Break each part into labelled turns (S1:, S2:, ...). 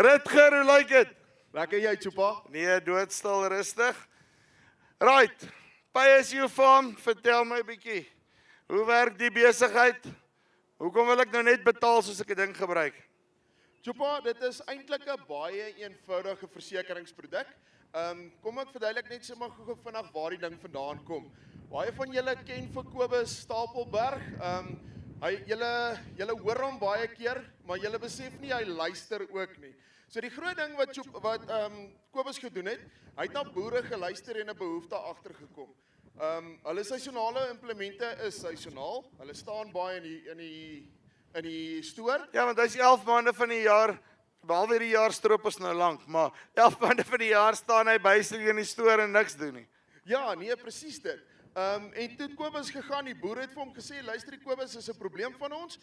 S1: Rutger, hoe lyk dit?
S2: Lekker jy, Chupa.
S1: Nee, doodstil, rustig. Right, PSU Farm, vertel my 'n bietjie. Hoe werk die besigheid? Hoekom wil ek nou net betaal soos ek 'n ding gebruik?
S2: Chupa, dit is eintlik 'n baie eenvoudige versekeringsproduk. Kom ek verduidelik net sommer gou vinnig waar die ding vandaan kom. Baie van julle ken vir Kobus Stapelberg. Julle hoor hom baie keer, maar julle besef nie hy luister ook nie. So die groot ding wat Kobus gedoen het, hy het na boere geluister en 'n behoefte agtergekom. Hulle seisonale implemente is seisonaal. Hulle staan baie in die stoor.
S1: Ja, want hy's 11 maande van die jaar, behalwe die jaar stroop ons nou lank, maar 11 maande van die jaar staan hy basically in die stoor en niks doen nie.
S2: Ja, nee, presies dit. En toe het Kobus gegaan, die boer het vir hom gesê, luister die Kobus, is 'n probleem van ons.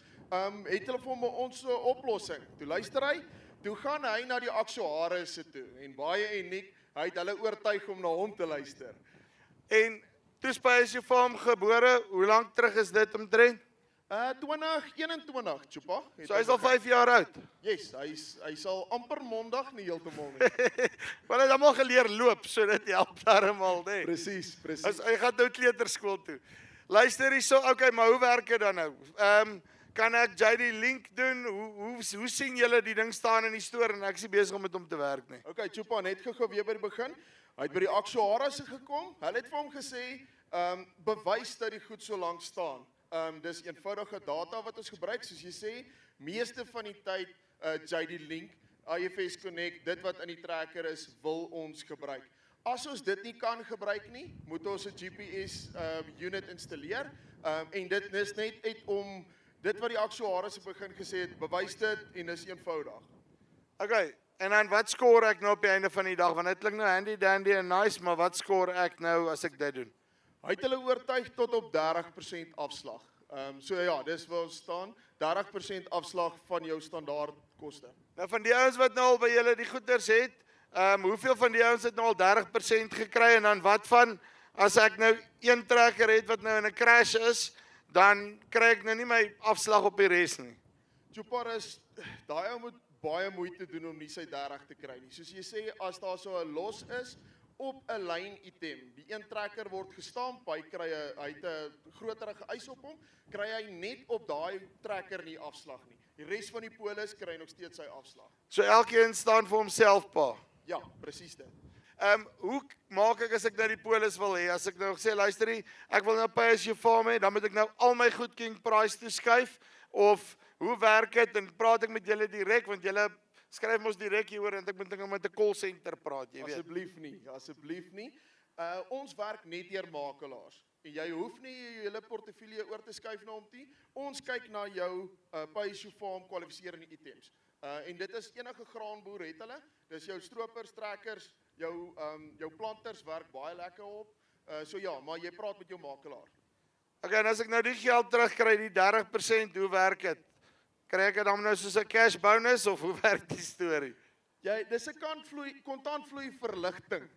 S2: Het hulle vir hom ons oplossing. Toe luister hy, toe gaan hy na die aktuaries toe en baie uniek, hy het hulle oortuig om na hom te luister.
S1: En toe is PSU Farm gebore, hoe lank terug is dit omtrent?
S2: 2021, Chupa.
S1: So hy's al 5 jaar oud.
S2: Yes, hy sal amper Maandag nie heeltemal nie.
S1: Maar hy het almal geleer loop, so dit help darmal, né?
S2: Presies.
S1: As hy gaan nou kleuterskool toe. Luister hierso, okay, maar hoe werk dit dan nou? Kan ek JD Link doen? Hoe sien julle die ding staan in die stoor en ek is besig om met hom te werk nie?
S2: Okay, Chupa, net gou weer by die begin. Hy het by die aktuaries gekom. Hulle het vir hom gesê, bewys dat die goed so lank staan. Dis eenvoudige data wat ons gebruik, soos jy sê, meeste van die tyd JD Link, IFS Connect, dit wat in die tracker is, wil ons gebruik. As ons dit nie kan gebruik nie, moet ons 'n GPS unit installeer, en dit is net om dit wat die aktuaries begin gesê het, bewys dit en dis eenvoudig.
S1: Okay, en dan wat skoor ek nou op die einde van die dag? Want dit klink nou handy dandy en nice, maar wat skoor ek nou as ek dit doen?
S2: Hy het hulle oortuig tot op 30% afslag. So ja, dis waar ons staan, 30% afslag van jou standaard koste.
S1: Nou van die ouens wat nou al by julle die goeders het, hoeveel van die ouens het nou al 30% gekry en dan wat van as ek nou een trekker het wat nou in 'n crash is, dan kry ek nou nie my afslag op die res nie.
S2: Chupar is daai ou moet baie moeite doen om nie sy 30 te kry nie. Soos jy sê, as daar so 'n los is op 'n lyn item, die een trekker word gestamp, hy het 'n groterige eis op hom, kry hy net op daai trekker nie afslag nie. Die res van die polis kry nog steeds sy afslag.
S1: So elkeen staan vir homself, pa.
S2: Ja, presies dit.
S1: Hoe maak ek as ek nou die polis wil hê? As ek nou sê, luister hier, ek wil nou PSU Farm hê, dan moet ek nou al my goed King Price toeskuif, of hoe werk dit, en praat ek met julle direk, want julle skryf ons direk hieroor en ek moet dinge met 'n call center praat, jy weet.
S2: Asseblief nie. Ons werk net deur makelaars. En jy hoef nie jou hele portefeulje oor te skuif na hom toe. Ons kyk na jou PSU Farm kwalifiserende items. En dit is enige graanboer het hulle. Dis jou stroopers, trekkers, jou planters werk baie lekker op. So ja, maar jy praat met jou makelaar.
S1: Okay, en as ek nou die geld terugkry, die 30%, hoe werk dit? Kry ek dit dan nou soos 'n cash bonus of hoe werk die storie?
S2: Dis 'n kontantvloei verligting.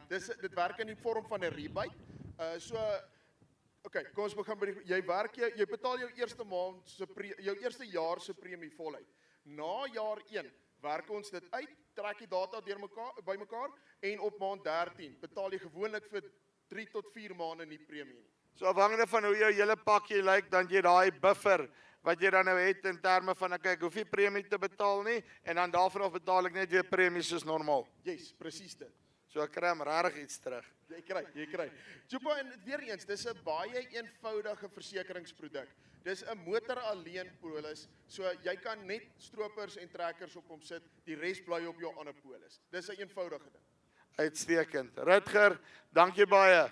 S2: Dit werk in die vorm van 'n rebate. Okay, kom ons begin by jy betaal jou eerste maand jou eerste jaar se premie voluit. Na jaar 1 werk ons dit uit, trek die data bymekaar en op maand 13 betaal jy gewoonlik vir 3 tot 4 maande nie premie nie.
S1: So afhangende van hoe jou hele pakkie lyk, dan jy daai buffer wat jy dan nou het in terme van ek hoef nie premie te betaal nie en dan daarvan af betaal ek net weer premie soos normaal.
S2: Yes, presies dit.
S1: So ek kry regtig iets terug.
S2: Jy kry. Chupa, en weer eens, dis 'n baie eenvoudige versekeringsproduk. Dis 'n motor alleen polis, so jy kan net stroopers en trekkers op hom sit, die res bly op jou ander polis. Dis 'n eenvoudige ding.
S1: Uitstekend. Rutger, dankie baie.